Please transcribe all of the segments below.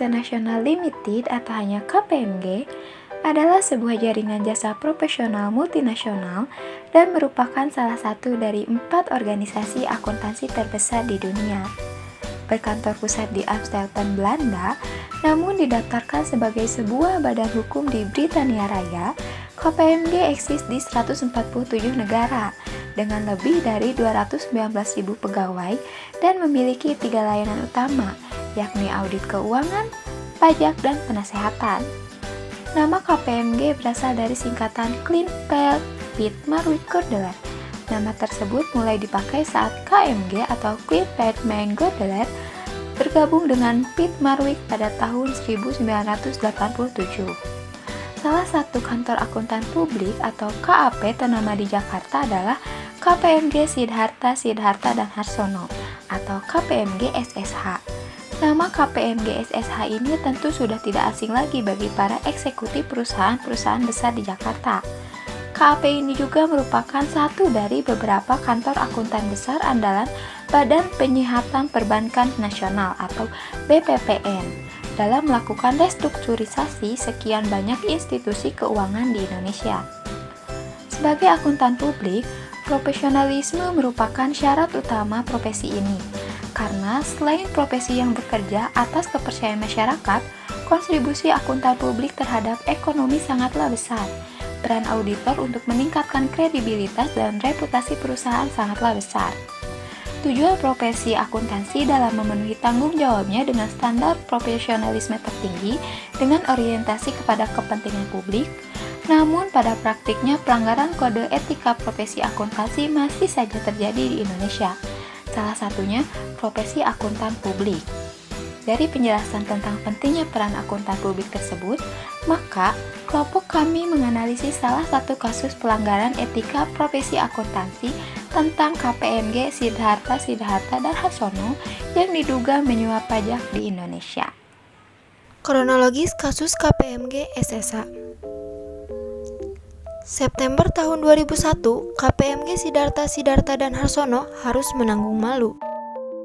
International Limited atau hanya KPMG adalah sebuah jaringan jasa profesional multinasional dan merupakan salah satu dari 4 organisasi akuntansi terbesar di dunia. Berkantor pusat di Amsterdam, Belanda, namun didaftarkan sebagai sebuah badan hukum di Britania Raya. KPMG eksis di 147 negara dengan lebih dari 219.000 pegawai dan memiliki 3 layanan utama, yakni audit keuangan, pajak, dan penasehatan. Nama KPMG berasal dari singkatan Clean Pale Pitt Marwick Goeddeler. Nama tersebut mulai dipakai saat KMG atau Clean Pale Man Goeddeler bergabung dengan Pitt Marwick pada tahun 1987. Salah satu kantor akuntan publik atau KAP ternama di Jakarta adalah KPMG Siddhartha dan Harsono atau KPMG SSH. Nama KPMG SSH ini tentu sudah tidak asing lagi bagi para eksekutif perusahaan-perusahaan besar di Jakarta. KAP ini juga merupakan satu dari beberapa kantor akuntan besar andalan Badan Penyihatan Perbankan Nasional atau BPPN dalam melakukan restrukturisasi sekian banyak institusi keuangan di Indonesia. Sebagai akuntan publik, profesionalisme merupakan syarat utama profesi ini. Karena selain profesi yang bekerja atas kepercayaan masyarakat, kontribusi akuntan publik terhadap ekonomi sangatlah besar. Peran auditor untuk meningkatkan kredibilitas dan reputasi perusahaan sangatlah besar. Tujuan profesi akuntansi dalam memenuhi tanggung jawabnya dengan standar profesionalisme tertinggi dengan orientasi kepada kepentingan publik. Namun pada praktiknya pelanggaran kode etika profesi akuntansi masih saja terjadi di Indonesia. Salah satunya profesi akuntan publik. Dari penjelasan tentang pentingnya peran akuntan publik tersebut, maka kelompok kami menganalisis salah satu kasus pelanggaran etika profesi akuntansi tentang KPMG Siddhartha dan Harsono yang diduga menyuap pajak di Indonesia. Kronologis kasus KPMG SSH. September tahun 2001, KPMG Siddhartha dan Harsono harus menanggung malu.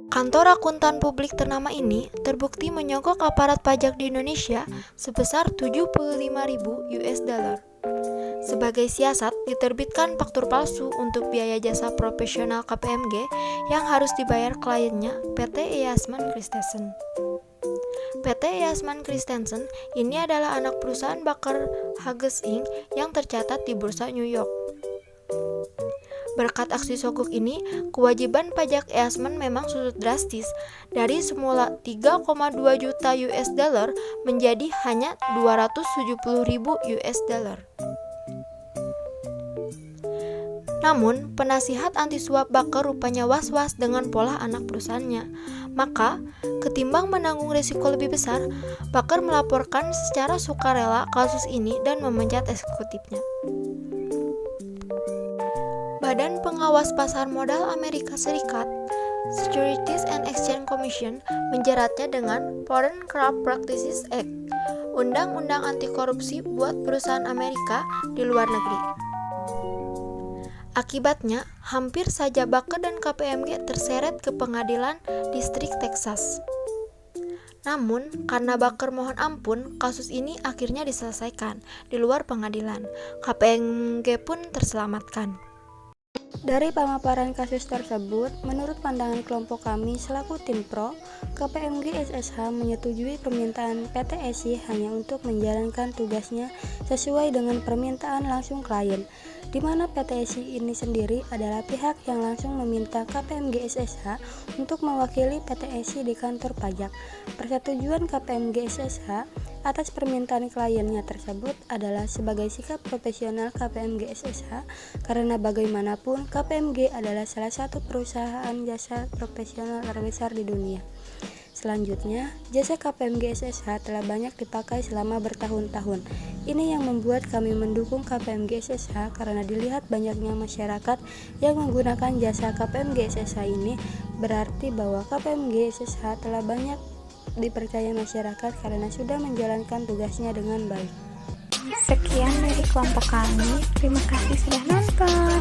Kantor akuntan publik ternama ini terbukti menyogok aparat pajak di Indonesia sebesar 75.000 US dollar. Sebagai siasat, diterbitkan faktur palsu untuk biaya jasa profesional KPMG yang harus dibayar kliennya PT Eastman Christensen. PT Eastman Christensen ini adalah anak perusahaan Baker Hughes Inc. yang tercatat di Bursa New York. Berkat aksi sogok ini, kewajiban pajak Eastman memang surut drastis dari semula 3,2 juta US dollar menjadi hanya 270.000 US dollar. Namun, penasihat anti suap Baker rupanya was-was dengan pola anak perusahaannya. Maka, ketimbang menanggung risiko lebih besar, Baker melaporkan secara sukarela kasus ini dan memecat eksekutifnya. Badan Pengawas Pasar Modal Amerika Serikat, Securities and Exchange Commission, menjeratnya dengan Foreign Corrupt Practices Act, Undang-Undang Anti Korupsi buat perusahaan Amerika di luar negeri. Akibatnya, hampir saja Baker dan KPMG terseret ke pengadilan distrik Texas. Namun, karena Baker mohon ampun, kasus ini akhirnya diselesaikan di luar pengadilan. KPMG pun terselamatkan. Dari pemaparan kasus tersebut, menurut pandangan kelompok kami selaku tim pro, KPMG SSH menyetujui permintaan PT SI hanya untuk menjalankan tugasnya sesuai dengan permintaan langsung klien, di mana PT SI ini sendiri adalah pihak yang langsung meminta KPMG SSH untuk mewakili PT SI di kantor pajak. Persetujuan KPMG SSH atas permintaan kliennya tersebut adalah sebagai sikap profesional KPMG SSH karena bagaimanapun KPMG adalah salah satu perusahaan jasa profesional terbesar di dunia. Selanjutnya, jasa KPMG SSH telah banyak dipakai selama bertahun-tahun. Ini yang membuat kami mendukung KPMG SSH karena dilihat banyaknya masyarakat yang menggunakan jasa KPMG SSH ini, berarti bahwa KPMG SSH telah banyak dipercaya masyarakat karena sudah menjalankan tugasnya dengan baik. Sekian dari kelompok kami. Terima kasih sudah nonton.